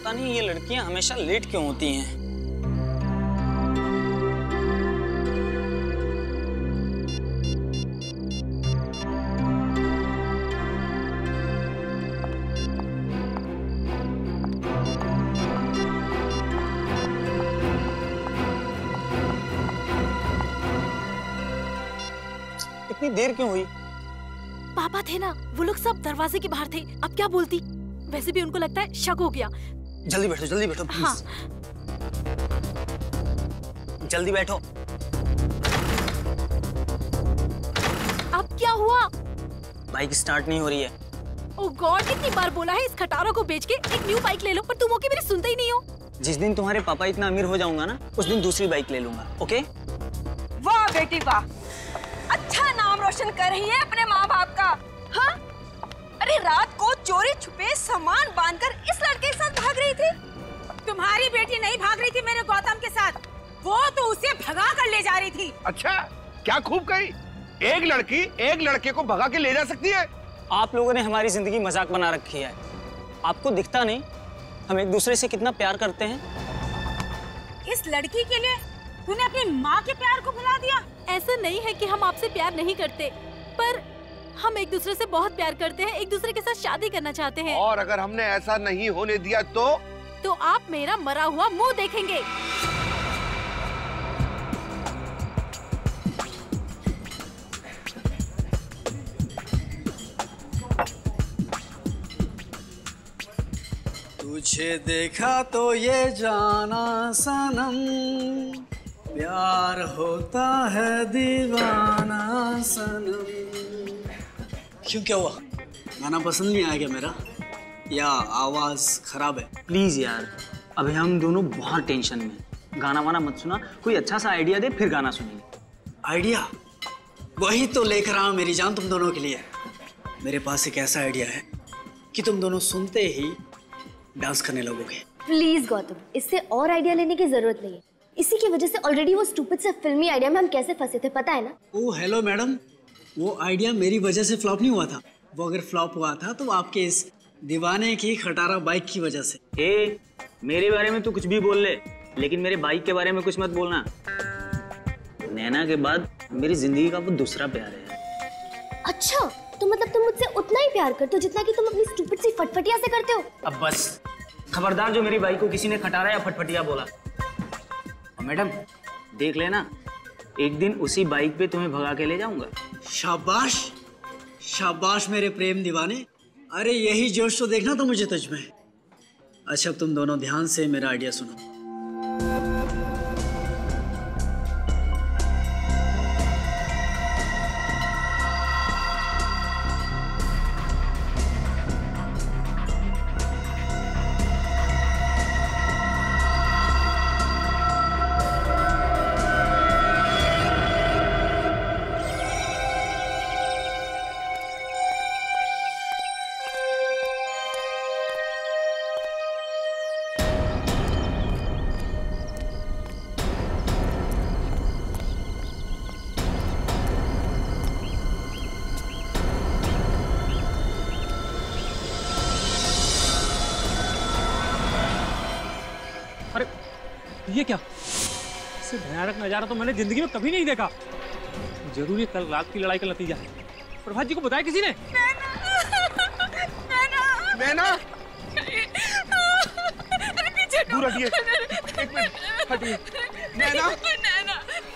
पता नहीं ये लड़कियां हमेशा लेट क्यों होती हैं। इतनी देर क्यों हुई? पापा थे ना, वो लोग सब दरवाजे के बाहर थे। अब क्या बोलती? वैसे भी उनको लगता है शक हो गया। जल्दी बैठो प्लीज। हाँ। जल्दी बैठो। अब क्या हुआ? बाइक स्टार्ट नहीं हो रही है। ओह गॉड, कितनी बार बोला है इस खटारा को बेच के एक न्यू बाइक ले लो, पर तुम ओके मेरी सुनते ही नहीं हो। जिस दिन तुम्हारे पापा इतना अमीर हो जाऊंगा ना, उस दिन दूसरी बाइक ले लूंगा। ओके? वाह बेटी वाह, अच्छा नाम रोशन कर रही है अपने माँ बाप का। हाँ? अरे रात को चोरी छुपे सामान बांधकर इस लड़के के साथ भाग रही थी। तुम्हारी बेटी नहीं भाग रही थी मेरे गौतम के साथ, वो तो उसे भगा कर ले जा रही थी। अच्छा, क्या खूब कही। एक लड़की एक लड़के को भगा के ले जा सकती है? आप लोगों ने हमारी जिंदगी मजाक बना रखी है। आपको दिखता नहीं हम एक दूसरे से कितना प्यार करते हैं। इस लड़की के लिए तूने अपनी माँ के प्यार को भुला दिया। ऐसा नहीं है कि हम आपसे प्यार नहीं करते, पर हम एक दूसरे से बहुत प्यार करते हैं, एक दूसरे के साथ शादी करना चाहते हैं। और अगर हमने ऐसा नहीं होने दिया तो आप मेरा मरा हुआ मुंह देखेंगे। तुझे देखा तो ये जाना सनम, प्यार होता है दीवाना सनम। क्यों, क्या हुआ? गाना पसंद नहीं आया क्या मेरा, या आवाज खराब है? प्लीज यार, अभी हम दोनों बहुत टेंशन में। गाना वाना मत सुना, कोई अच्छा सा आइडिया दे, फिर गाना सुनेंगे। आइडिया? वही तो लेकर आया मेरी जान तुम दोनों के लिए। मेरे पास एक ऐसा आइडिया है कि तुम दोनों सुनते ही डांस करने लगोगे। प्लीज गौतम, इससे और आइडिया लेने की जरूरत नहीं है। इसी की वजह से ऑलरेडी वो स्टूपिड से फिल्मी आइडिया में हम कैसे फंसे थे, पता है ना? ओह हेलो मैडम, वो आइडिया मेरी वजह से फ्लॉप नहीं हुआ था। वो अगर फ्लॉप हुआ था तो आपके इस दीवाने की खटारा बाइक की वजह से। ए, मेरे बारे में तू कुछ भी बोल ले, लेकिन मेरे बाइक के बारे में कुछ मत बोलना। नैना के बाद मेरी जिंदगी का वो दूसरा प्यार है। अच्छा, तो मतलब तुम मुझसे उतना ही प्यार करते हो जितना कि तुम अपनी स्टूपिड सी फटफटिया से करते हो? अब बस, खबरदार जो मेरी बाइक को किसी ने खटारा या फटफटिया बोला। और मैडम देख लेना, एक दिन उसी बाइक पे तुम्हें भगा के ले जाऊंगा। शाबाश शाबाश मेरे प्रेम दीवाने, अरे यही जोश तो देखना था मुझे तुझ में। अच्छा, अब तुम दोनों ध्यान से मेरा आइडिया सुनो। ये क्या? इससे भयानक नजारा तो मैंने जिंदगी में कभी नहीं देखा। जरूर ये कल रात की लड़ाई का नतीजा है। प्रभात जी को बताया किसी ने? नैना, पीछे दूर हटिए, एक मिनट हटिए। नैना,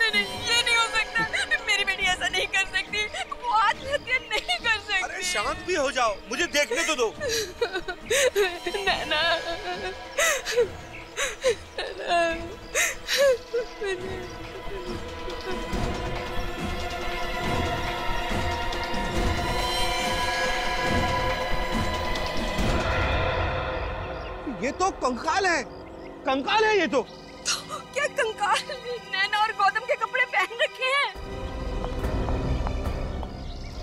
ये नहीं हो सकता। मेरी बेटी ऐसा नहीं कर सकती, वो आत्महत्या नहीं कर सकती। अरे शांत भी हो जाओ, मुझे देखने तो दो। नैना, ये तो कंकाल है, कंकाल है ये तो। क्या कंकाल? नैना और गौतम के कपड़े पहन रखे हैं।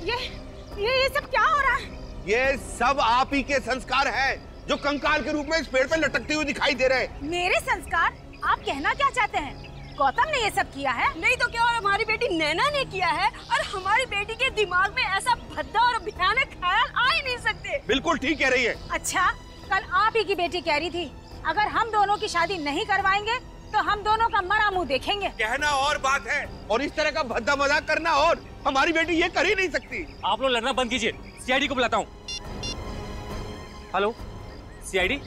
ये सब क्या हो रहा है? ये सब आप ही के संस्कार हैं, जो कंकाल के रूप में इस पेड़ पे लटकते हुए दिखाई दे रहे हैं। मेरे संस्कार? आप कहना क्या चाहते हैं? गौतम ने ये सब किया है? नहीं तो क्या, और हमारी बेटी नैना ने किया है। और हमारी बेटी के दिमाग में ऐसा भद्दा और भयानक ख्याल आ ही नहीं सकते। बिल्कुल ठीक कह रही है। अच्छा, कल आप ही की बेटी कह रही थी अगर हम दोनों की शादी नहीं करवाएंगे तो हम दोनों का मरा मुंह देखेंगे। कहना और बात है और इस तरह का भद्दा मजाक करना और। हमारी बेटी ये कर ही नहीं सकती। आप लोग लड़ना बंद कीजिए, सीआईडी को बुलाता हूँ। Hello CID.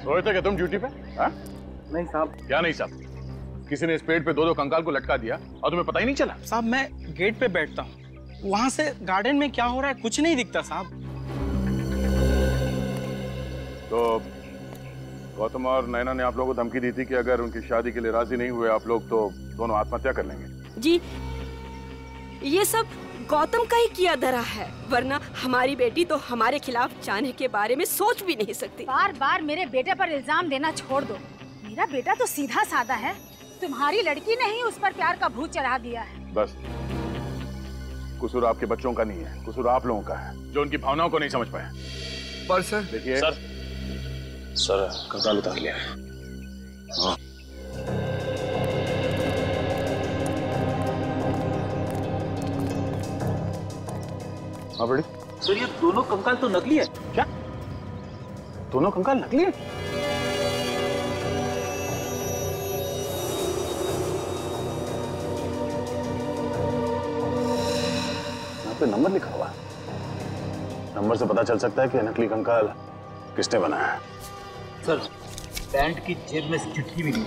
सोए थे क्या तुम ड्यूटी पे? हाँ? नहीं साहब। क्या नहीं साहब? किसी ने इस पेड़ पे दो कंकाल को लटका दिया और तुम्हें पता ही नहीं चला? साहब मैं गेट पे बैठता हूँ, वहां से गार्डन में क्या हो रहा है कुछ नहीं दिखता साहब। तो गौतम और नैना ने आप लोगों को धमकी दी थी कि अगर उनकी शादी के लिए राजी नहीं हुए आप लोग तो दोनों आत्महत्या कर लेंगे। जी ये सब गौतम का ही किया धरा है, वरना हमारी बेटी तो हमारे खिलाफ जाने के बारे में सोच भी नहीं सकती। बार बार मेरे बेटे पर इल्जाम देना छोड़ दो। मेरा बेटा तो सीधा साधा है, तुम्हारी लड़की ने ही उस पर प्यार का भूत चढ़ा दिया है। बस कसूर आपके बच्चों का नहीं है, कसूर आप लोगों का है जो उनकी भावनाओं को नहीं समझ पाए। पर सर देखिए सर कंकाल उतार लिया है। हाँ। हाँ बड़ी सर ये दोनों कंकाल तो नकली है। क्या? दोनों कंकाल नकली है? यहाँ पे नंबर लिखा हुआ है, नंबर से पता चल सकता है कि नकली कंकाल किसने बनाया है। सर पैंट की जेब में चिट्ठी मिली।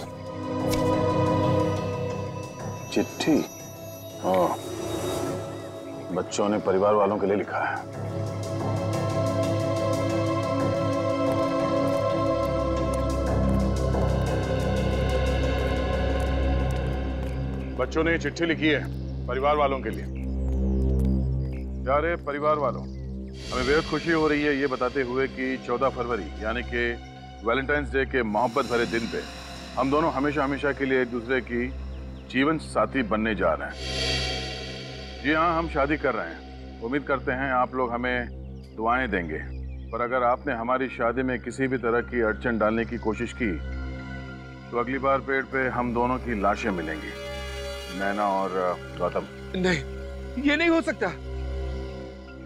चिट्ठी? हाँ बच्चों ने परिवार वालों के लिए लिखा है। बच्चों ने चिट्ठी लिखी है परिवार वालों के लिए। प्यारे परिवार वालों, हमें बेहद खुशी हो रही है ये बताते हुए कि 14 फरवरी यानी कि वैलेंटाइंस डे के मोहब्बत भरे दिन पे हम दोनों हमेशा हमेशा के लिए एक दूसरे की जीवन साथी बनने जा रहे हैं। जी हाँ, हम शादी कर रहे हैं। उम्मीद करते हैं आप लोग हमें दुआएं देंगे, पर अगर आपने हमारी शादी में किसी भी तरह की अड़चन डालने की कोशिश की तो अगली बार पेड़ पे हम दोनों की लाशें मिलेंगी, नैना और गौतम। नहीं, ये नहीं हो सकता।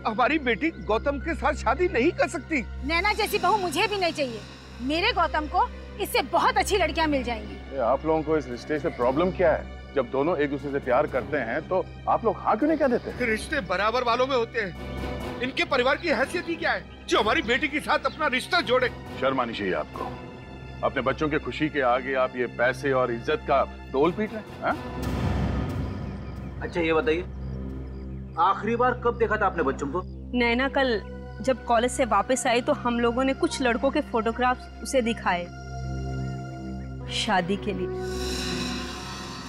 हमारी बेटी गौतम के साथ शादी नहीं कर सकती। नैना जैसी बहू मुझे भी नहीं चाहिए। मेरे गौतम को इससे बहुत अच्छी लड़कियां मिल जाएंगी। आप लोगों को इस रिश्ते से प्रॉब्लम क्या है? जब दोनों एक दूसरे से प्यार करते हैं तो आप लोग हाँ क्यों नहीं कह देते? रिश्ते बराबर वालों में होते हैं। इनके परिवार की हैसियत ही क्या है जो हमारी बेटी के साथ अपना रिश्ता जोड़े? शर्म आनी चाहिए आपको। अपने बच्चों की खुशी के आगे आप ये पैसे और इज्जत का डोल पीट रहे हैं। अच्छा ये बताइए, आखिरी बार कब देखा था आपने बच्चों को? नैना कल जब कॉलेज से वापस आई तो हम लोगों ने कुछ लड़कों के फोटोग्राफ्स उसे दिखाए शादी के लिए।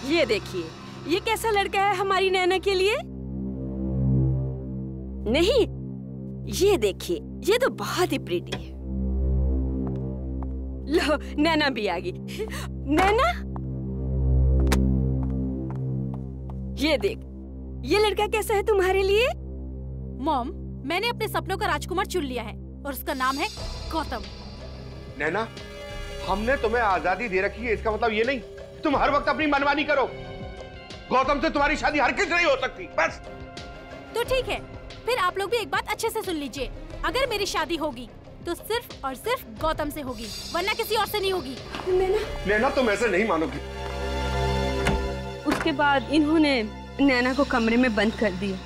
ये देखिए, ये कैसा लड़का है हमारी नैना के लिए? नहीं, ये देखिए, ये तो बहुत ही प्रीटी है। लो नैना भी आ गई। नैना, ये देख, ये लड़का कैसा है तुम्हारे लिए? मॉम, मैंने अपने सपनों का राजकुमार चुन लिया है और उसका नाम है गौतम। नैना, हमने तुम्हें आजादी दे रखी है, इसका मतलब ये नहीं तुम हर वक्त अपनी मनमानी करो। गौतम से तुम्हारी शादी हरगिज नहीं हो सकती। बस तो ठीक है, फिर आप लोग भी एक बात अच्छे से सुन लीजिए। अगर मेरी शादी होगी तो सिर्फ और सिर्फ गौतम से होगी, वरना किसी और से नहीं होगी। नैना तुम ऐसे नहीं मानोगी। उसके बाद इन्होंने नैना को कमरे में बंद कर दिया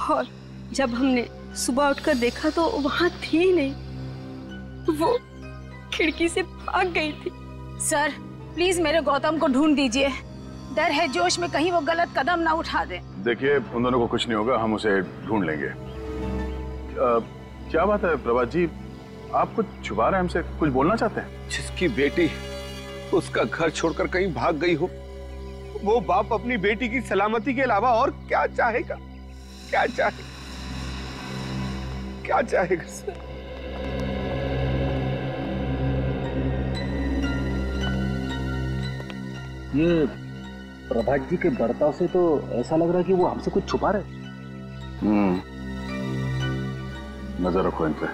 और जब हमने सुबह उठकर देखा तो वहाँ थी ही नहीं, वो खिड़की से भाग गई थी। सर प्लीज मेरे गौतम को ढूंढ दीजिए। डर है जोश में कहीं वो गलत कदम ना उठा दे। देखिए उन दोनों को कुछ नहीं होगा, हम उसे ढूंढ लेंगे। क्या बात है प्रभात जी, आप कुछ छुपा रहे हैं हमसे, कुछ बोलना चाहते हैं? जिसकी बेटी उसका घर छोड़कर कहीं भाग गई हो, वो बाप अपनी बेटी की सलामती के अलावा और क्या चाहेगा? क्या चाहेगा? क्या चाहेगा सर? ये प्रभात जी के बर्ताव से तो ऐसा लग रहा है कि वो हमसे कुछ छुपा रहे। नजर रखो इन पे।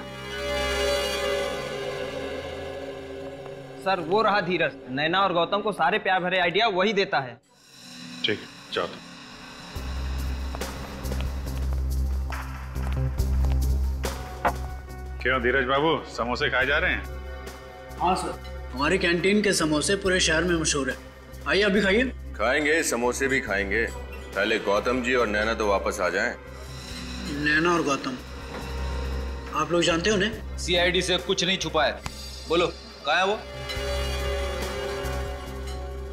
सर वो रहा धीरज, नैना और गौतम को सारे प्यार भरे आइडिया वही देता है। ठीक, जाओ। क्यों धीरज बाबू, समोसे खाए जा रहे हैं? हाँ सर, हमारी कैंटीन के समोसे पूरे शहर में मशहूर है। आइए अभी खाइए। खाएंगे, समोसे भी खाएंगे। पहले गौतम जी और नैना तो वापस आ जाएं। नैना और गौतम, आप लोग जानते हो उन्हें? सीआईडी से कुछ नहीं छुपा है। बोलो कहाँ है वो?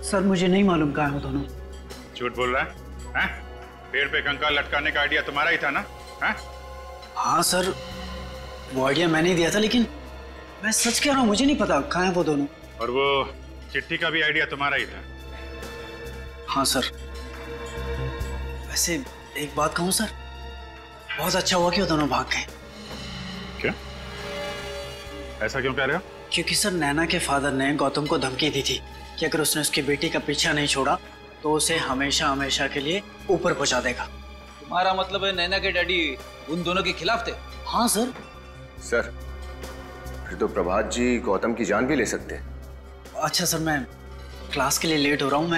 सर मुझे नहीं मालूम कहाँ है वो दोनों। झूठ बोल रहा है? पेड़ पे कंकाल लटकाने का आइडिया तुम्हारा ही था ना? हाँ सर, वो आइडिया मैंने ही दिया था, लेकिन मैं सच कह रहा हूँ, मुझे नहीं पता कहाँ है वो दोनों। और वो चिट्ठी का भी आइडिया तुम्हारा ही था? हाँ सर। वैसे एक बात कहूँ सर, बहुत अच्छा हुआ कि वो दोनों भाग गए। क्या? ऐसा क्यों कह रहे हो? क्योंकि सर नैना के फादर ने गौतम को धमकी दी थी कि अगर उसने उसकी बेटी का पीछा नहीं छोड़ा तो उसे हमेशा हमेशा के लिए ऊपर पहुंचा देगा। तुम्हारा मतलब है नैना के डैडी उन दोनों के खिलाफ थे? हाँ सर। सर फिर तो प्रभात जी गौतम की जान भी ले सकते हैं। अच्छा सर, मैं क्लास के लिए लेट हो रहा हूँ,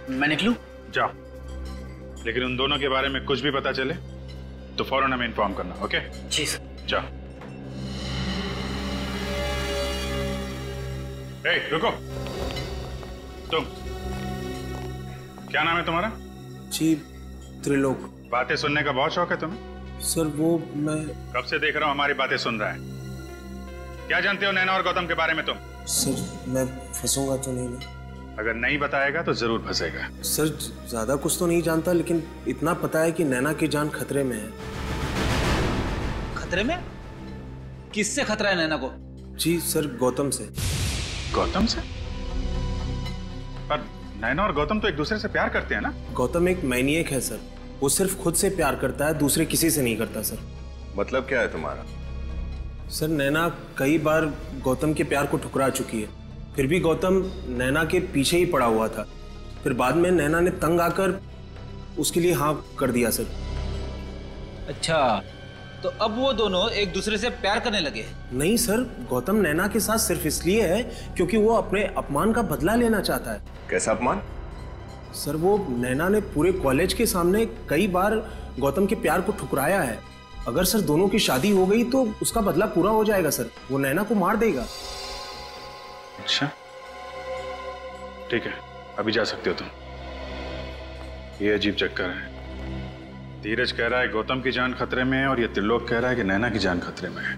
मैं निकलूं? जाओ, लेकिन उन दोनों के बारे में कुछ भी पता चले तो फौरन हमें इन्फॉर्म करना। ओके? जी सर। जाओ। रुको, तुम क्या नाम है तुम्हारा? जी त्रिलोक। बातें सुनने का बहुत शौक है तुम्हें? सर वो मैं कब से देख रहा हूँ हमारी बातें सुन रहा है। क्या जानते हो नैना और गौतम के बारे में तुम? सर मैं फंसूंगा तो नहीं ना? अगर नहीं बताएगा तो जरूर फंसेगा। सर ज्यादा कुछ तो नहीं जानता, लेकिन इतना पता है कि नैना की जान खतरे में है। खतरे में? किससे खतरा है नैना को? जी सर, गौतम से। गौतम से? पर नैना और गौतम तो एक दूसरे से प्यार करते हैं ना? गौतम एक मैनिएक है सर, वो सिर्फ खुद से प्यार करता है, दूसरे किसी से नहीं करता सर। मतलब क्या है तुम्हारा? सर नैना कई बार गौतम के प्यार को ठुकरा चुकी है, फिर भी गौतम नैना के पीछे ही पड़ा हुआ था। फिर बाद में नैना ने तंग आकर उसके लिए हाँ कर दिया सर। अच्छा, तो अब वो दोनों एक दूसरे से प्यार करने लगे? नहीं सर, गौतम नैना के साथ सिर्फ इसलिए है क्योंकि वो अपने अपमान का बदला लेना चाहता है। कैसा अपमान? सर वो नैना ने पूरे कॉलेज के सामने कई बार गौतम के प्यार को ठुकराया है। अगर सर दोनों की शादी हो गई तो उसका बदला पूरा हो जाएगा सर, वो नैना को मार देगा। अच्छा ठीक है, अभी जा सकते हो तुम। ये अजीब चक्कर है। धीरज कह रहा है गौतम की जान खतरे में है और ये त्रिलोक कह रहा है कि नैना की जान खतरे में है।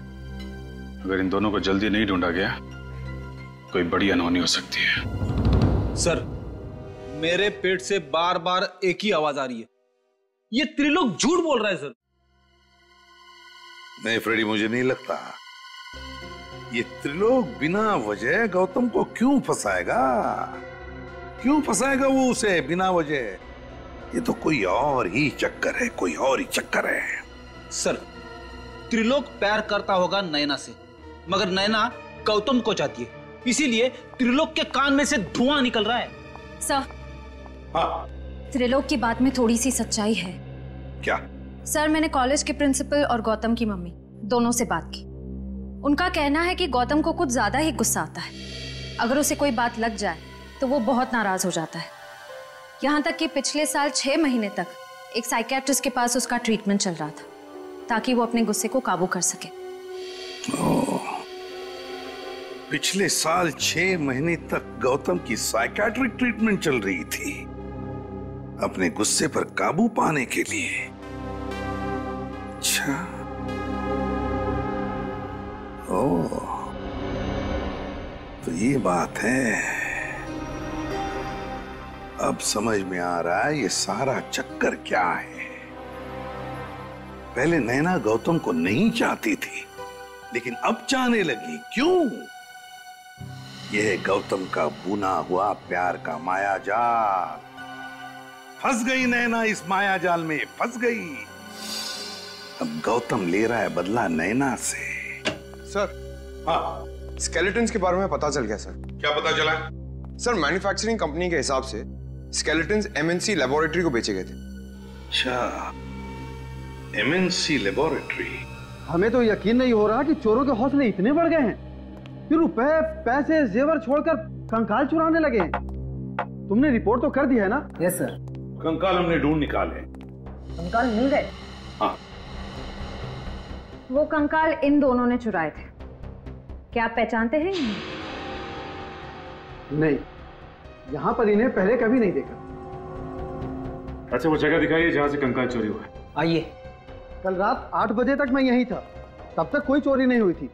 अगर इन दोनों को जल्दी नहीं ढूंढा गया कोई बड़ी अनहोनी हो सकती है। सर मेरे पेट से बार बार एक ही आवाज आ रही है, ये त्रिलोक झूठ बोल रहा है सर। नहीं फ्रेडी, मुझे नहीं लगता। ये त्रिलोक बिना वजह गौतम को क्यों फंसाएगा? क्यों फंसाएगा वो उसे बिना वजह? ये तो कोई और ही चक्कर है, कोई और ही चक्कर है। सर त्रिलोक प्यार करता होगा नैना से, मगर नैना गौतम को चाहती है, इसीलिए त्रिलोक के कान में से धुआं निकल रहा है। सर हाँ, त्रिलोक की बात में थोड़ी सी सच्चाई है। क्या? सर मैंने कॉलेज के प्रिंसिपल और गौतम की मम्मी दोनों से बात की। उनका कहना है कि गौतम को कुछ ज्यादा ही गुस्सा आता है। अगर उसे कोई बात लग जाए तो वो बहुत नाराज हो जाता है। यहाँ तक कि पिछले साल 6 महीने तक एक साइकियाट्रिस्ट के पास उसका ट्रीटमेंट चल रहा था ताकि वो अपने गुस्से को काबू कर सके। पिछले साल 6 महीने तक गौतम की साइकियाट्रिक ट्रीटमेंट चल रही थी अपने गुस्से पर काबू पाने के लिए। अच्छा, ओह, तो ये बात है। अब समझ में आ रहा है ये सारा चक्कर क्या है। पहले नैना गौतम को नहीं चाहती थी, लेकिन अब चाहने लगी। क्यों? यह गौतम का बुना हुआ प्यार का माया जाल। फंस गई नैना इस माया जाल में, फंस गई। अब गौतम ले रहा है बदला नैना से। सर, हाँ, स्केलेटन्स के बारे में पता चल गया सर। क्या पता चला? सर मैन्युफैक्चरिंग कंपनी के हिसाब से स्केलेटन्स एमएनसी लेबोरेटरी को बेचे गए थे। अच्छा, एमएनसी लेबोरेटरी। हमें तो यकीन नहीं हो रहा कि चोरों के हौसले इतने बढ़ गए हैं कि रुपए, पैसे, जेवर छोड़कर कंकाल चुराने लगे हैं। तुमने रिपोर्ट तो कर दी है ना? Yes sir. कंकाल हमने ढूंढ निकाले। कंकाल मिल गए? हाँ। वो कंकाल इन दोनों ने चुराए थे। क्या आप पहचानते हैं इन्हें? नहीं, यहाँ पर इन्हें पहले कभी नहीं देखा। अच्छा, वो जगह दिखाइए जहाँ से कंकाल चोरी हुआ है। आइए। कल रात 8 बजे तक मैं यहीं था, तब तक कोई चोरी नहीं हुई थी।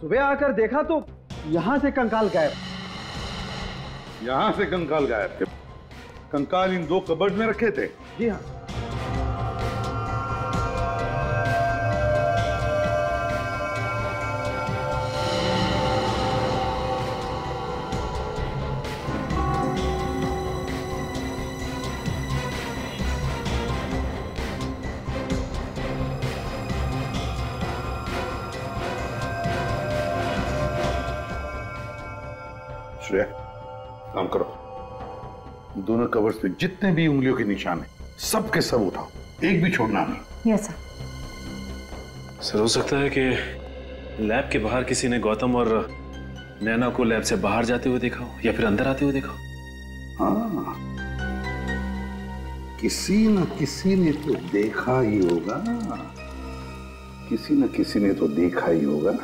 सुबह आकर देखा तो यहाँ से कंकाल गायब। यहाँ से कंकाल गायब थे? कंकाल इन 2 कबर्ड में रखे थे? जी हाँ। श्रेया, काम करो। दोनों कवर्स पे जितने भी उंगलियों के निशान हैं, सब के सब उठाओ, एक भी छोड़ना नहीं। Yes sir. सर, हो सकता है कि लैब के बाहर किसी ने गौतम और नैना को लैब से बाहर जाते हुए देखा हो या फिर अंदर आते हुए देखा हो। हाँ, किसी न किसी ने तो देखा ही होगा, किसी न किसी ने तो देखा ही होगा।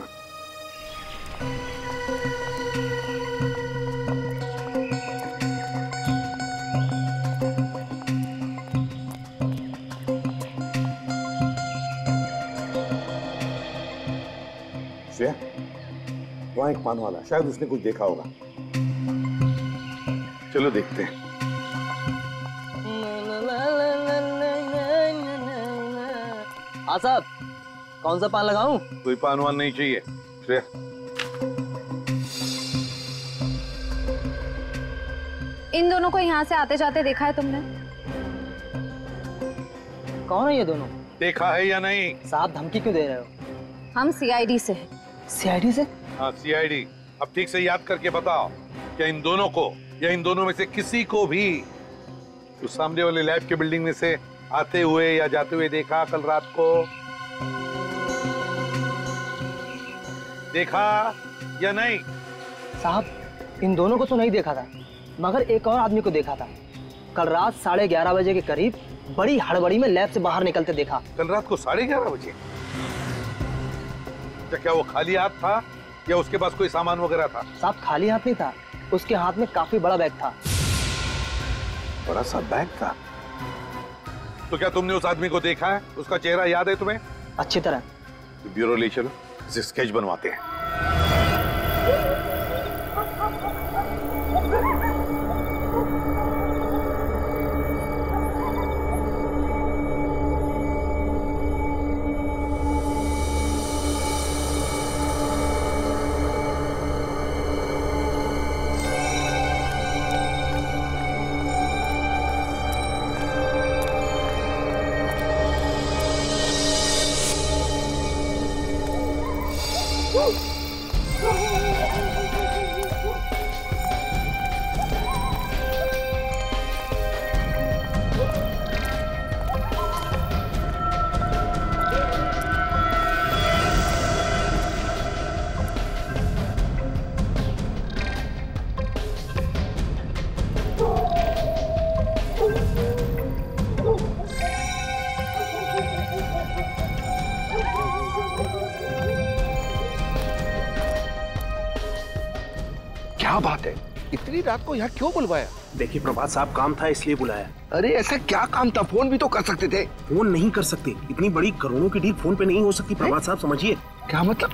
वहां एक पान वाला, शायद उसने कुछ देखा होगा। चलो देखते हैं। हाँ साहब, कौन सा पान लगाऊं? कोई पान वान नहीं चाहिए। श्रेया, इन दोनों को यहाँ से आते जाते देखा है तुमने? कौन है ये दोनों? देखा है या नहीं? साहब धमकी क्यों दे रहे हो? हम सीआईडी से हैं। सीआईडी से? हाँ, सीआईडी। अब ठीक से याद करके बताओ, क्या इन दोनों को या इन दोनों में से किसी को भी उस सामने वाले लैब के बिल्डिंग में से आते हुए या जाते हुए देखा कल रात को? देखा या नहीं? साहब, इन दोनों को तो नहीं देखा था, मगर एक और आदमी को देखा था। कल रात 11:30 बजे के करीब बड़ी हड़बड़ी में लैब से बाहर निकलते देखा। कल रात को 11:30 बजे? क्या वो खाली हाथ था या उसके पास कोई सामान वगैरह था? साहब खाली हाथ नहीं था, उसके हाथ में काफी बड़ा बैग था। बड़ा सा बैग था? तो क्या तुमने उस आदमी को देखा है? उसका चेहरा याद है तुम्हें? अच्छी तरह। तो ब्यूरो ले चलो, स्केच बनवाते हैं। क्या बात है, इतनी रात को यहाँ क्यों बुलवाया? देखिए प्रभात साहब, काम था इसलिए बुलाया। अरे ऐसा क्या काम था? फोन भी तो कर सकते थे। फोन नहीं कर सकते, इतनी बड़ी करोड़ों की डील फोन पे नहीं हो सकती प्रभात साहब, समझिए। क्या मतलब?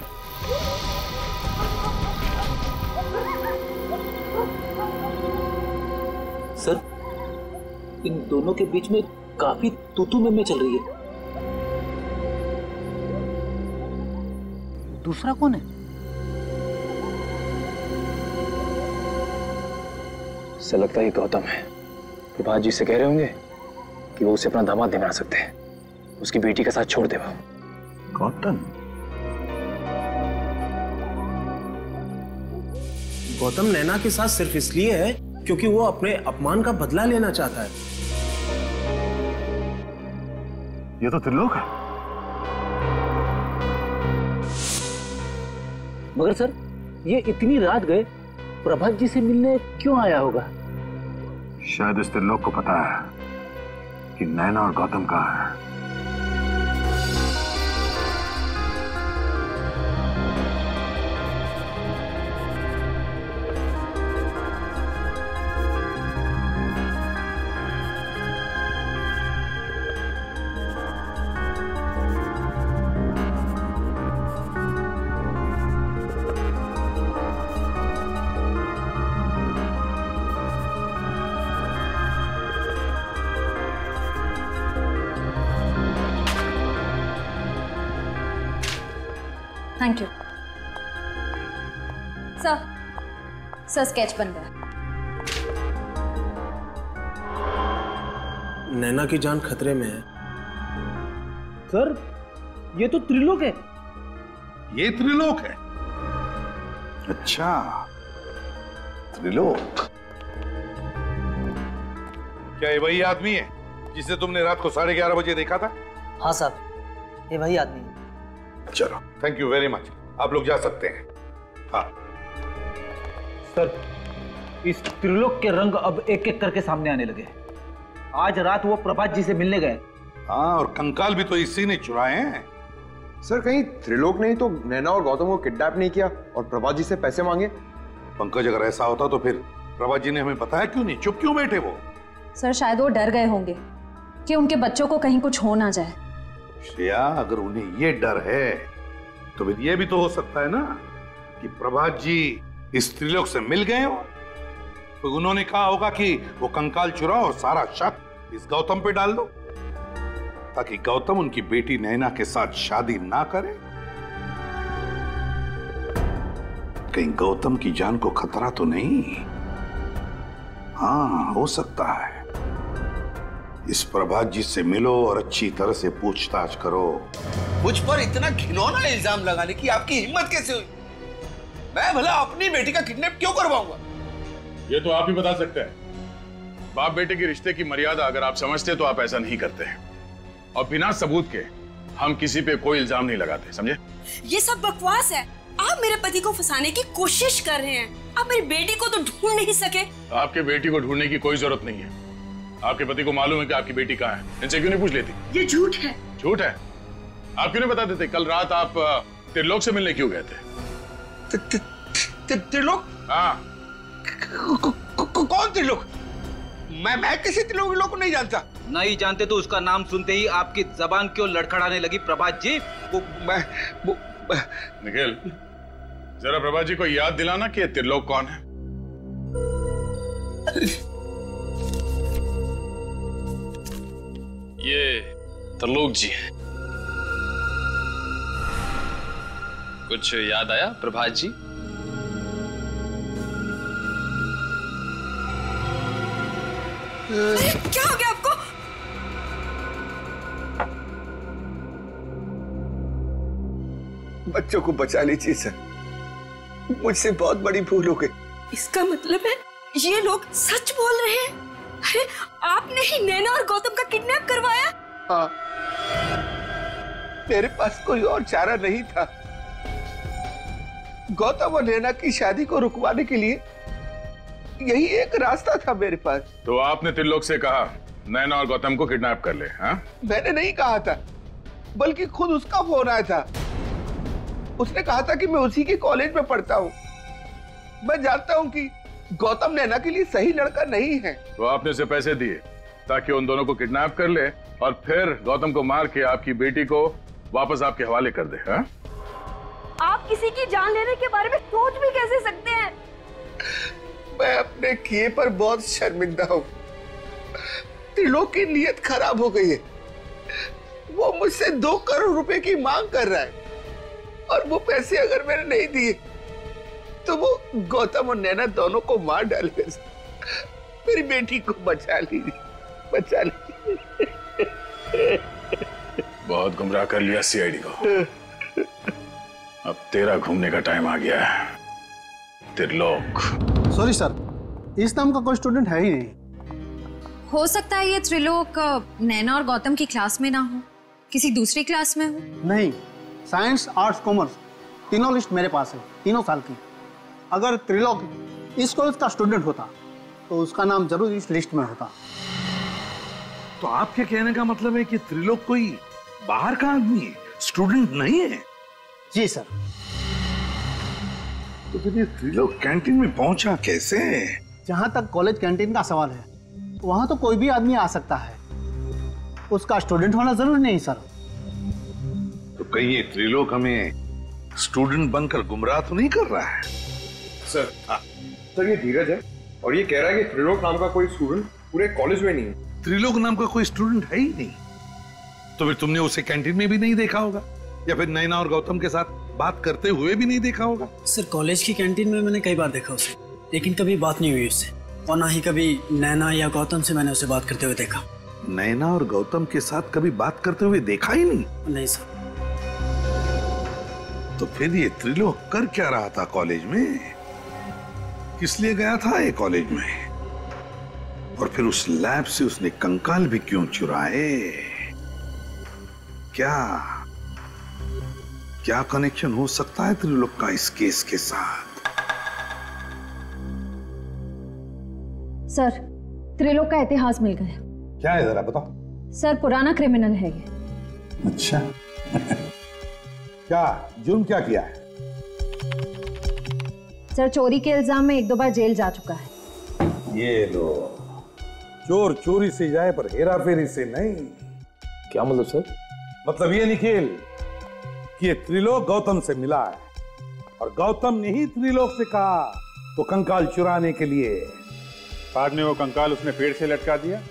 सर, इन दोनों के बीच में काफी तू-तू में चल रही है। दूसरा कौन है? ऐसा लगता है गौतम है। प्रभात जी से कह रहे होंगे कि वो उसे अपना दामाद नहीं बना सकते, उसकी बेटी के साथ छोड़ दे वो। गौतम? गौतम नैना के साथ सिर्फ इसलिए है क्योंकि वो अपने अपमान का बदला लेना चाहता है। ये तो त्रिलोक है। मगर सर, ये इतनी रात गए प्रभात जी से मिलने क्यों आया होगा? शायद इस त्रिलोक को पता है कि नैना और गौतम कहाँ है। थैंक यू सर स्केच बन गया। नैना की जान खतरे में है। सर ये तो त्रिलोक है। ये त्रिलोक है? अच्छा, त्रिलोक। क्या ये वही आदमी है जिसे तुमने रात को 11:30 बजे देखा था? हाँ साहब, ये वही आदमी है। चलो, थैंक यू वेरी मच, आप लोग जा सकते हैं। हाँ सर, इस त्रिलोक के रंग अब एक एक करके सामने आने लगे। आज रात वो प्रभात जी से मिलने गए। हाँ, और कंकाल भी तो इसी ने चुराए हैं। सर कहीं त्रिलोक ने तो नैना और गौतम को किडनैप नहीं किया और प्रभात जी से पैसे मांगे? पंकज, अगर ऐसा होता तो फिर प्रभात जी ने हमें बताया क्यों नहीं? चुप क्यों बैठे वो? सर शायद वो डर गए होंगे कि उनके बच्चों को कहीं कुछ हो ना जाए। श्रेया, अगर उन्हें ये डर है तो फिर ये भी तो हो सकता है ना कि प्रभात जी इस त्रिलोक से मिल गए हो, तो उन्होंने कहा होगा कि वो कंकाल चुराओ और सारा शक इस गौतम पे डाल दो, ताकि गौतम उनकी बेटी नैना के साथ शादी ना करे। कहीं गौतम की जान को खतरा तो नहीं? हाँ, हो सकता है। इस प्रभात जी से मिलो और अच्छी तरह से पूछताछ करो। मुझ पर इतना घिनौना इल्जाम लगाने की आपकी हिम्मत कैसे हुई? मैं भला अपनी बेटी का किडनैप क्यों करवाऊंगा? ये तो आप ही बता सकते हैं। बाप बेटे के रिश्ते की मर्यादा अगर आप समझते तो आप ऐसा नहीं करते हैं, और बिना सबूत के हम किसी पे कोई इल्जाम नहीं लगाते, समझे? ये सब बकवास है। आप मेरे पति को फंसाने की कोशिश कर रहे हैं। आप मेरी बेटी को तो ढूंढ नहीं सके। आपके बेटी को ढूंढने की कोई जरूरत नहीं है। आपके पति को मालूम है कि आपकी बेटी कहाँ है, इनसे क्यों नहीं पूछ लेती? ये झूठ है। झूठ है? आप क्यों नहीं बता देते? कल रात आप त्रिलोक से मिलने क्यों गए थे? त्रिलोक? हाँ। कौन त्रिलोक? मैं किसी त्रिलोक को नहीं जानता। नहीं जानते तो उसका नाम सुनते ही आपकी जबान क्यों लड़खड़ाने लगी प्रभात जी? निखिल, जरा प्रभात जी को याद दिलाना कि त्रिलोक कौन है। ये त्रिलोक जी हैं। कुछ याद आया प्रभात जी? क्या हो गया आपको? बच्चों को बचा लीजिए सर, मुझसे बहुत बड़ी भूल हो गई। इसका मतलब है ये लोग सच बोल रहे हैं? अरे आपने ही नैना और गौतम का किडनैप करवाया? हाँ, मेरे पास कोई और चारा नहीं था। गौतम और नैना की शादी को रुकवाने के लिए यही एक रास्ता था मेरे पास। तो आपने त्रिलोक से कहा नैना और गौतम को किडनैप कर ले? हाँ? मैंने नहीं कहा था, बल्कि खुद उसका फोन आया था। उसने कहा था कि मैं उसी के कॉलेज में पढ़ता हूँ। मैं जानता हूँ कि गौतम नैना के लिए सही लड़का नहीं है। तो आपने उसे पैसे दिए ताकि उन दोनों को किडनैप कर ले और फिर गौतम को मार के आपकी बेटी को वापस आपके हवाले कर दे? हाँ? आप किसी की जान लेने के बारे में सोच भी कैसे सकते हैं? मैं अपने किए पर बहुत शर्मिंदा हूँ। त्रिलोक की नीयत खराब हो गई है। वो मुझसे 2 करोड़ रुपए की मांग कर रहा है, और वो पैसे अगर मैंने नहीं दिए तो वो गौतम और नैना दोनों को मार डालेगा। मेरी बेटी को बचा लीजिए, बचा लीजिए। बहुत गुमराह कर लिया सीआईडी को। अब तेरा घूमने का टाइम आ गया है, त्रिलोक। सॉरी सर, इस नाम का कोई स्टूडेंट है ही नहीं। हो सकता है ये त्रिलोक नैना और गौतम की क्लास में ना हो, किसी दूसरी क्लास में हो। नहीं, साइंस आर्ट्स कॉमर्स तीनों लिस्ट मेरे पास है, 3 साल की। अगर त्रिलोक इस कॉलेज का स्टूडेंट होता तो उसका नाम जरूर इस लिस्ट में होता। तो आपके कहने का मतलब है कि त्रिलोक कोई बाहर का आदमी है, स्टूडेंट नहीं है? जी सर। तो फिर ये त्रिलोक कैंटीन में पहुंचा कैसे? जहां तक कॉलेज कैंटीन का सवाल है, वहां तो कोई भी आदमी आ सकता है, उसका स्टूडेंट होना जरूरी नहीं सर। तो कहीं ये त्रिलोक हमें स्टूडेंट बनकर गुमराह तो नहीं कर रहा है? सर सर ये धीरज है और ये कह रहा है कि त्रिलोक नाम का कोई स्टूडेंट पूरे कॉलेज में नहीं है। त्रिलोक नाम का कोई स्टूडेंट है ही नहीं। तो फिर तुमने उसे कैंटीन में भी नहीं देखा होगा, या फिर नैना और गौतम के साथ बात करते हुए भी नहीं देखा होगा? सर कॉलेज की कैंटीन में मैंने कई बार देखा उसे, लेकिन कभी बात नहीं हुई उससे, और ना ही कभी नैना या गौतम से मैंने उसे बात करते हुए देखा। नैना और गौतम के साथ कभी बात करते हुए देखा ही नहीं? नहीं सर। तो फिर ये त्रिलोक कर क्या रहा था कॉलेज में? किस लिए गया था ये कॉलेज में? और फिर उस लैब से उसने कंकाल भी क्यों चुराए? क्या कनेक्शन हो सकता है त्रिलोक का इस केस के साथ? सर, त्रिलोक का इतिहास मिल गया। क्या है जरा बताओ। सर पुराना क्रिमिनल है ये। अच्छा क्या जुर्म क्या किया है? सर चोरी के इल्जाम में 1-2 बार जेल जा चुका है। ये लो, चोर चोरी से जाए पर हेरा फेरी से नहीं। क्या मतलब सर? मतलब ये निखिल कि ये त्रिलोक गौतम से मिला है और गौतम ने ही त्रिलोक से कहा तो कंकाल चुराने के लिए। बाद में वो कंकाल उसने पेड़ से लटका दिया,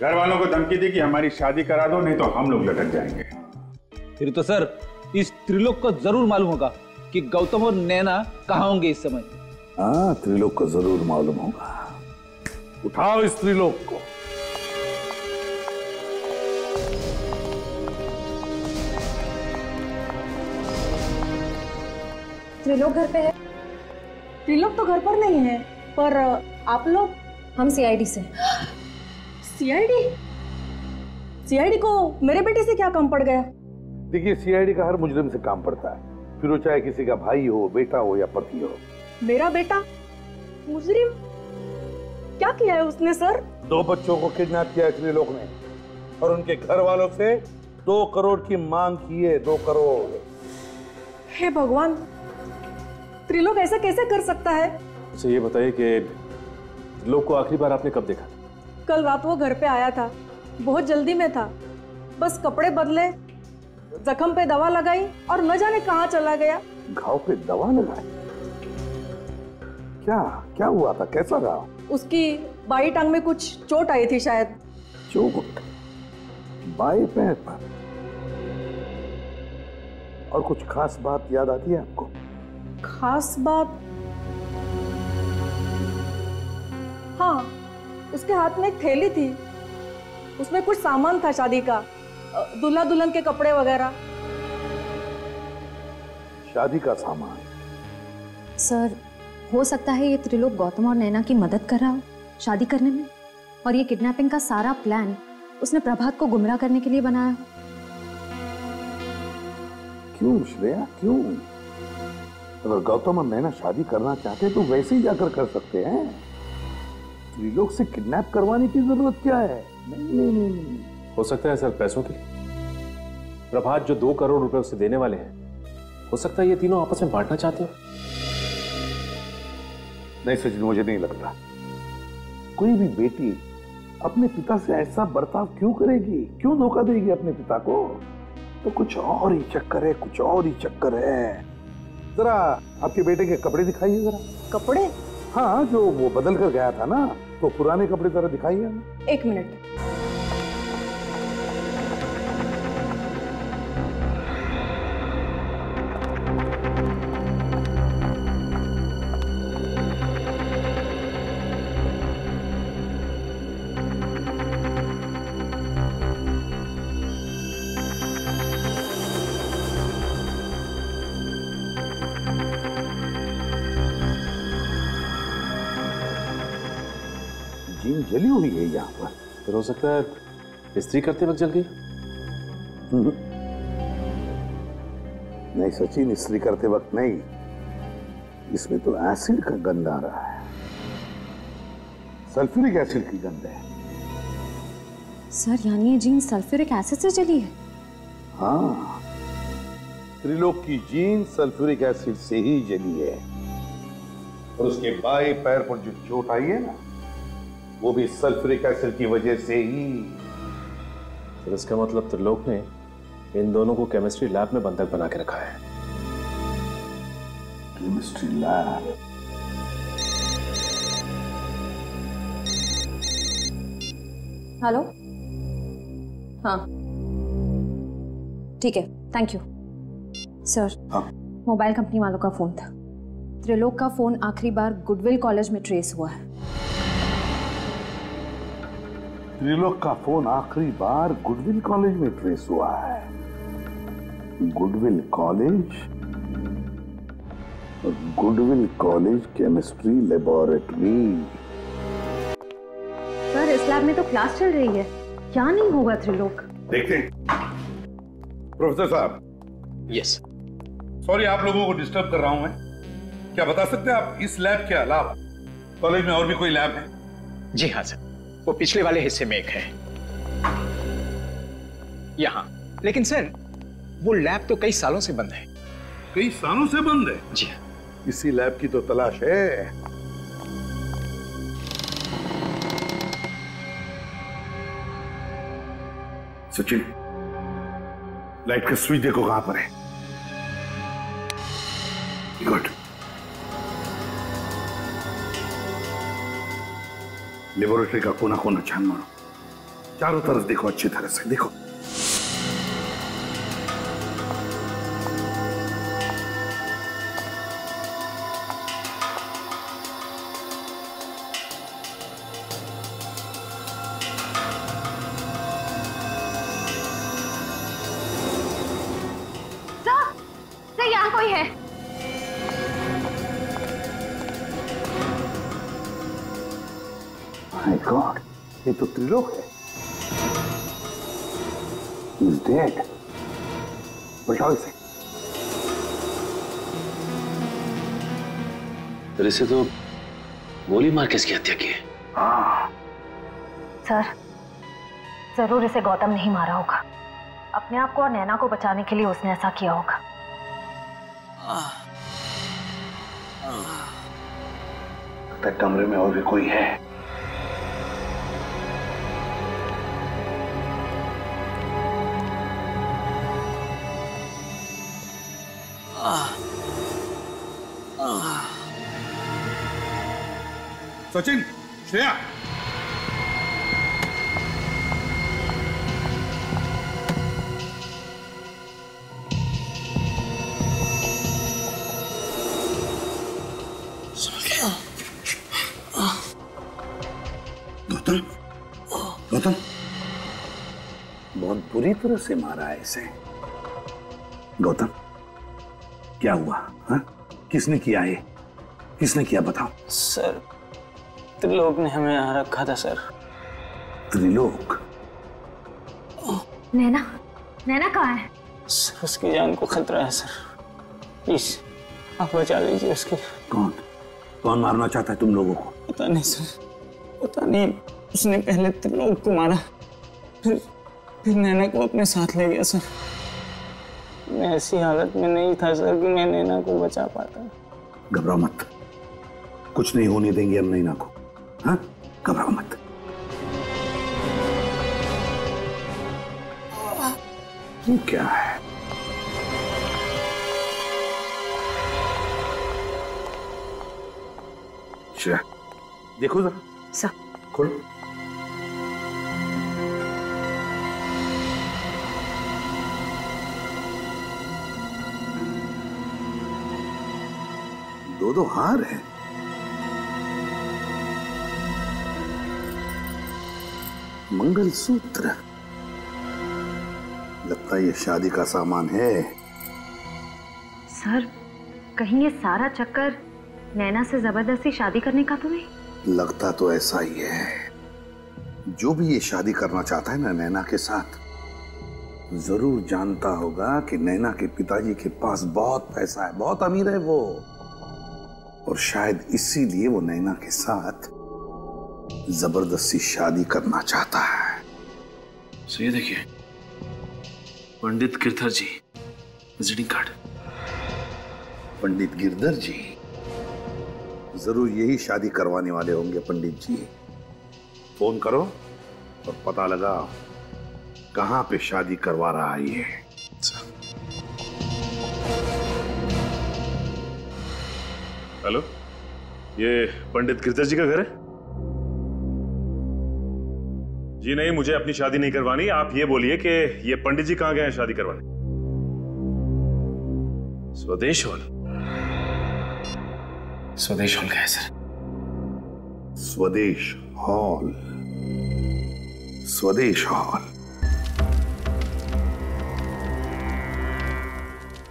घर वालों को धमकी दी कि हमारी शादी करा दो नहीं तो हम लोग लटक जाएंगे। फिर तो सर इस त्रिलोक को जरूर मालूम होगा कि गौतम और नैना कहाँ होंगे इस समय। हाँ, त्रिलोक को जरूर मालूम होगा। उठाओ इस त्रिलोक को। त्रिलोक घर पे है? त्रिलोक तो घर पर नहीं है, पर आप लोग? हम सीआईडी से। सीआईडी? सीआईडी को मेरे बेटे से क्या काम पड़ गया? देखिए, सीआईडी का हर मुजरिम से काम पड़ता है, फिर वो चाहे किसी का भाई हो, बेटा हो या पति हो। मेरा बेटा मुजरिम? क्या किया है उसने सर? 2 बच्चों को किडनैप किया है त्रिलोक ने और उनके घर वालों से 2 करोड़ की मांग की है। 2 करोड़। हे भगवान, त्रिलोक ऐसा कैसे कर सकता है? अच्छा ये बताइए कि त्रिलोक को आखिरी बार आपने कब देखा? कल रात वो घर पे आया था, बहुत जल्दी में था, बस कपड़े बदले, जख्म पे दवा लगाई और न जाने कहाँ चला गया। घाव पे दवा लगाई? क्या हुआ था? कैसा रहा? उसकी बाई टांग में कुछ चोट आई थी शायद। चोट? बाएं पैर पर? और कुछ खास बात याद आती है आपको? खास बात? हाँ, उसके हाथ में एक थैली थी, उसमें कुछ सामान था शादी का, दूल्हा दुल्हन के कपड़े वगैरह। शादी का सामान? सर हो सकता है ये त्रिलोक गौतम और नैना की मदद कर रहा हो शादी करने में, और ये किडनैपिंग का सारा प्लान उसने प्रभात को गुमराह करने के लिए बनाया हो। क्यों श्रेया, क्यों? अगर गौतम और नैना शादी करना चाहते तो वैसे ही जाकर कर सकते हैं। त्रिलोक से किडनैप करवाने की जरूरत क्या है? नहीं। हो सकता है सर पैसों के लिए। प्रभात जो 2 करोड़ रुपए उसे देने वाले हैं, हो सकता है ये तीनों आपस में बांटना चाहते हो। नहीं सचिन, मुझे नहीं लगता कोई भी बेटी अपने पिता से ऐसा बर्ताव क्यों करेगी, क्यों धोखा देगी अपने पिता को। तो कुछ और ही चक्कर है, कुछ और ही चक्कर है। जरा आपके बेटे के कपड़े दिखाइए जरा। कपड़े? हाँ, जो वो बदल कर गया था ना, तो पुराने कपड़े जरा दिखाइए हमें। 1 मिनट। जीन जली हुई है यहाँ पर। फिर हो सकता है इस्त्री करते वक्त जल गई। नहीं सचिन, इस्त्री करते वक्त नहीं, इसमें तो एसिड का गंध आ रहा है, सल्फ्यूरिक एसिड की गंध है। सर यानी ये जीन सल्फ्यूरिक एसिड से जली है? हाँ, त्रिलोक की जीन सल्फ्यूरिक एसिड से ही जली है। और उसके बाएं पैर पर जो चोट आई है ना, वो भी सल्फ्यूरिक एसिड की वजह से ही। तो इसका मतलब त्रिलोक ने इन दोनों को केमिस्ट्री लैब में बंधक बना के रखा है। Chemistry lab? हेलो, हाँ ठीक है, थैंक यू सर। हाँ, मोबाइल कंपनी वालों का फोन था। त्रिलोक का फोन आखिरी बार गुडविल कॉलेज में ट्रेस हुआ है। त्रिलोक का फोन आखिरी बार गुडविल कॉलेज में ट्रेस हुआ है। Goodwill college? Goodwill college chemistry laboratory. Sir इस लैब में तो क्लास चल रही है, क्या नहीं होगा त्रिलोक? देखते हैं। प्रोफेसर साहब। यस। सॉरी आप लोगों को डिस्टर्ब कर रहा हूं मैं। क्या बता सकते हैं आप इस लैब के अलावा कॉलेज में और भी कोई लैब है? जी हाँ सर, वो पिछले वाले हिस्से में एक है यहाँ। लेकिन सर वो लैब तो कई सालों से बंद है। कई सालों से बंद है? जी हाँ। इसी लैब की तो तलाश है। सचिन, लाइट का स्विच देखो कहां पर है। गुड। लेबोरेटरी का कोना कोना छान मारो, चारों तरफ देखो, अच्छी तरह से देखो। सर यहाँ कोई है। माय गॉड, ये तो त्रिलोक है। He's dead. बचाओ इसे। फिर इसे तो गोली मार के इसकी हत्या की है। सर जरूर इसे गौतम नहीं मारा होगा। अपने आप को और नैना को बचाने के लिए उसने ऐसा किया होगा। लगता है कमरे में और भी कोई है। सचिन, श्रेया, गौतम, गौतम, बहुत बुरी तरह से मारा है इसे। गौतम, क्या हुआ? हाँ? किसने किया ये? किसने किया बताओ? सर त्रिलोक ने हमें यहाँ रखा था सर। त्रिलोक? नैना, नैना कहाँ है? सर उसकी जान को खतरा है सर, प्लीज आप बचा लीजिए उसकी। कौन? कौन मारना चाहता है तुम लोगों को? पता नहीं सर, पता नहीं। उसने पहले त्रिलोक को मारा, फिर नैना को अपने साथ ले गया सर। मैं ऐसी हालत में नहीं था सर कि मैं नैना को बचा पाता। घबराओ मत, कुछ नहीं होने देंगे हम नैना को। हाँ, घबराओ मत। ये क्या है? श्रेया, देखो जरा। सर। खोलो। दो हार है। मंगलसूत्र, लगता है ये शादी का सामान है। सर कहीं ये सारा चक्कर नैना से जबरदस्ती शादी करने का तो नहीं? लगता तो ऐसा ही है। जो भी ये शादी करना चाहता है ना नैना के साथ, जरूर जानता होगा कि नैना के पिताजी के पास बहुत पैसा है, बहुत अमीर है वो, और शायद इसीलिए वो नैना के साथ जबरदस्ती शादी करना चाहता है। सो ये देखिए, पंडित गिरधर जी, विजिटिंग कार्ड। पंडित गिरधर जी जरूर यही शादी करवाने वाले होंगे। पंडित जी, फोन करो और पता लगाओ कहां पे शादी करवा रहा है ये। हेलो, ये पंडित गिरधर जी का घर है? जी नहीं, मुझे अपनी शादी नहीं करवानी। आप ये बोलिए कि ये पंडित जी कहां गए हैं शादी करवाने? स्वदेश हॉल। स्वदेश हॉल का है सर। स्वदेश हॉल, स्वदेश हॉल।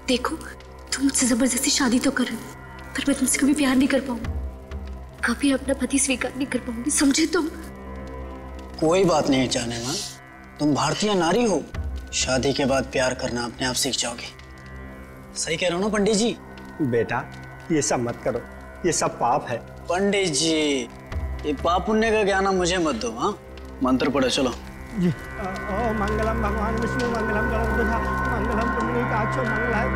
देखो, तुम मुझसे जबरदस्ती शादी तो कर रहे हो, पर मैं तुमसे कभी प्यार नहीं कर पाऊंगी, कभी अपना पति स्वीकार नहीं कर पाऊंगी, समझे तुम? कोई बात नहीं जाने मां, तुम भारतीय नारी हो, शादी के बाद प्यार करना अपने आप सीख जाओगे। सही कह रहा हूं ना पंडित जी? बेटा, ये सब मत करो, ये सब पाप है। पंडित जी, ये पाप पुण्य का ज्ञान मुझे मत दो। हाँ, मंत्र पढ़ो चलो जी। ओ मंगलम भगवान विष्णु मंगलम गणपति मंगलम पुंडरीकाक्षो मंगलाय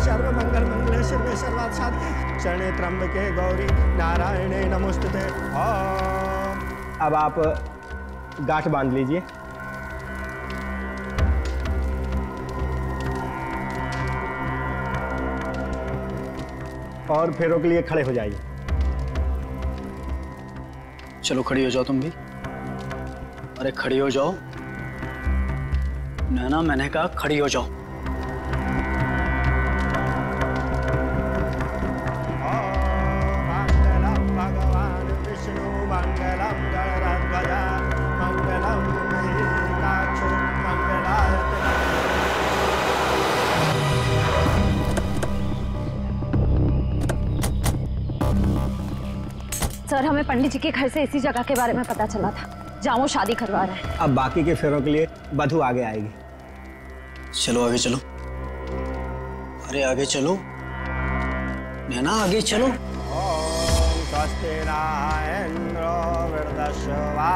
सर्व मंगल मंगले शिवे सर्वार्थ साधिके शरणे त्र्यंबके गौरी नारायणे नमोस्तुते। अब आप गांठ बांध लीजिए। और फेरों के लिए खड़े हो जाइए। चलो खड़ी हो जाओ तुम भी। अरे खड़ी हो जाओ। नैना, मैंने कहा खड़ी हो जाओ। सर, हमें पंडित जी के घर से इसी जगह के बारे में पता चला था जहाँ वो शादी करवा रहे हैं। अब बाकी के फेरों के लिए वधू आगे आएगी। चलो आगे चलो। अरे आगे चलो नैना, आगे चलो। ओम स्वस्ति न इंद्रो वृद्धश्वा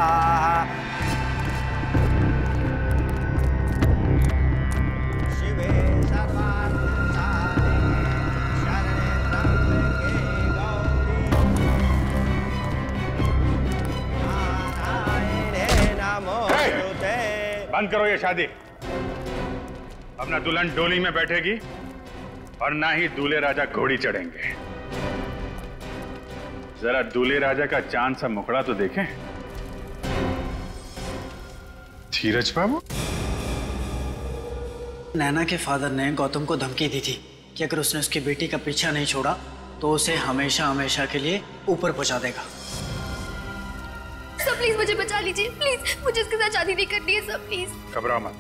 शिवे सर्वार्थ साधिके शरणे त्र्यंबके गौरी नारायणे नमोस्तुते। बंद करो ये शादी। अब ना दुल्हन डोली में बैठेगी और ना ही दूल्हे राजा घोड़ी चढ़ेंगे। जरा दूल्हे राजा का चांद सा मुखड़ा तो देखें। धीरज बाबू, नैना के फादर ने गौतम को धमकी दी थी कि अगर उसने उसकी बेटी का पीछा नहीं छोड़ा तो उसे हमेशा हमेशा के लिए ऊपर पहुंचा देगा। सर प्लीज मुझे बचा लीजिए, प्लीज मुझे इसके साथ शादी नहीं करनी है सर, प्लीज। घबराओ मत,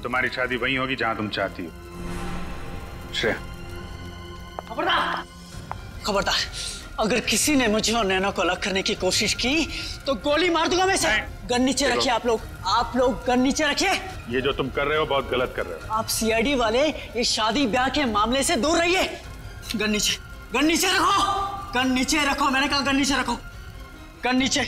तुम्हारी शादी वहीं होगी जहां तुम चाहती हो। श्रेया, खबरदार, खबरदार, अगर किसी ने मुझे और नैना को अलग करने की कोशिश की तो गोली मार दूंगा मैं सर। गन नीचे रखिए आप लोग गन नीचे रखिए। ये जो तुम कर रहे हो बहुत गलत कर रहे हो। आप सीआईडी वाले इस शादी ब्याह के मामले से दूर रहिए। गन नीचे रखो, गन नीचे रखो, मैंने कहा गन नीचे रखो, गन नीचे।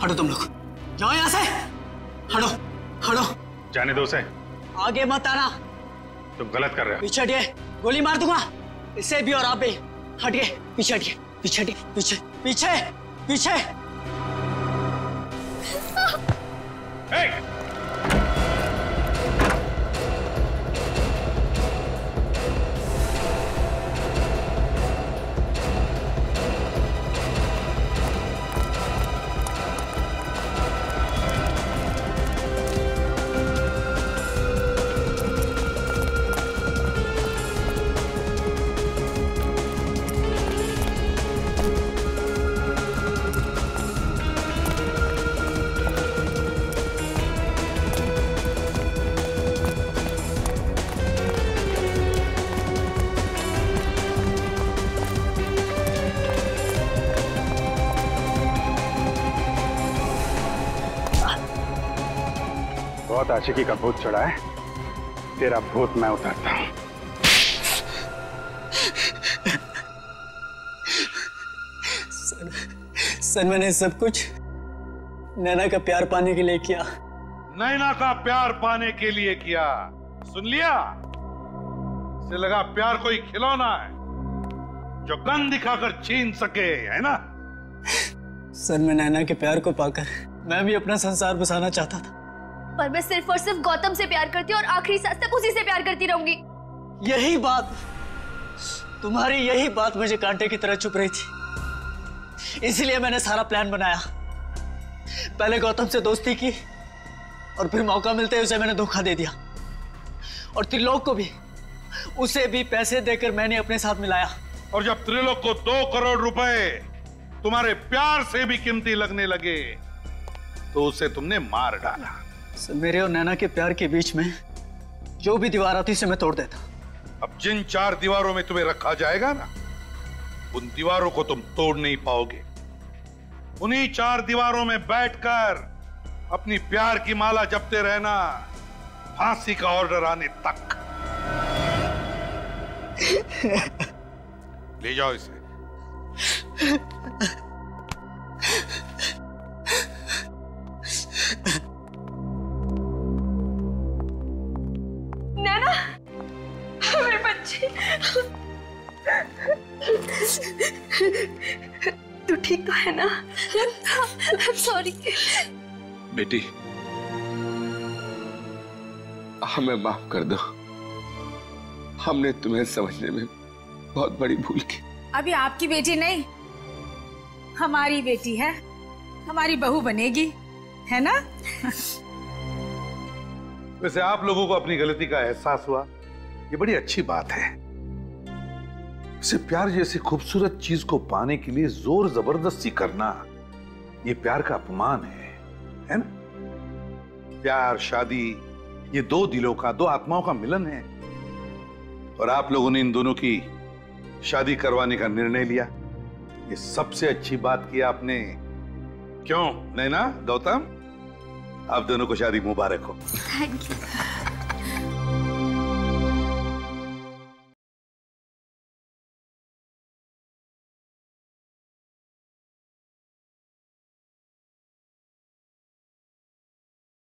हटो तुम लोग, जाओ यहां से, हटो हटो। जाने दो उसे, आगे मत आना। तुम गलत कर रहे हो। पीछे हटिए, गोली मार दूंगा इसे भी और आप भी। हटिए, पीछे हटिए, पीछे हटिए, पीछे पीछे पीछे। बहुत आशिकी का भूत चढ़ा है, तेरा भूत मैं उतारता हूं। सर मैंने सब कुछ नैना का प्यार पाने के लिए किया। नैना का प्यार पाने के लिए किया, सुन लिया? इसे लगा प्यार कोई खिलौना है जो गन दिखाकर छीन सके, है ना? सर मैं नैना के प्यार को पाकर मैं भी अपना संसार बसाना चाहता था, पर मैं सिर्फ और सिर्फ गौतम से प्यार करती हूँ और आखिरी सांस तक उसी से प्यार करती रहूंगी। यही बात, तुम्हारी यही बात मुझे कांटे की तरह चुभ रही थी, इसलिए मैंने सारा प्लान बनाया। पहले गौतम से दोस्ती की और फिर मौका मिलते ही उसे मैंने धोखा दे दिया, और त्रिलोक को भी, उसे भी पैसे देकर मैंने अपने साथ मिलाया। और जब त्रिलोक को 2 करोड़ रुपए तुम्हारे प्यार से भी कीमती लगने लगे तो उसे तुमने मार डाला। सर मेरे और नैना के प्यार के बीच में जो भी दीवार आती उसे मैं तोड़ देता। अब जिन 4 दीवारों में तुम्हें रखा जाएगा ना, उन दीवारों को तुम तोड़ नहीं पाओगे। उन्हीं 4 दीवारों में बैठकर अपनी प्यार की माला जपते रहना, फांसी का ऑर्डर आने तक। ले जाओ इसे। नैना, मेरे बच्चे, तू ठीक तो है ना? सॉरी बेटी, हमें माफ कर दो, हमने तुम्हें समझने में बहुत बड़ी भूल की। अभी आपकी बेटी नहीं, हमारी बेटी है, हमारी बहू बनेगी, है ना? वैसे आप लोगों को अपनी गलती का एहसास हुआ, ये बड़ी अच्छी बात है। इसे प्यार जैसी खूबसूरत चीज को पाने के लिए जोर जबरदस्ती करना, ये प्यार का अपमान है ना? प्यार, शादी, ये 2 दिलों का, 2 आत्माओं का मिलन है, और आप लोगों ने इन दोनों की शादी करवाने का निर्णय लिया। ये सबसे अच्छी बात की आपने। क्यों नैना, गौतम, आप दोनों को शादी मुबारक हो। Thank you.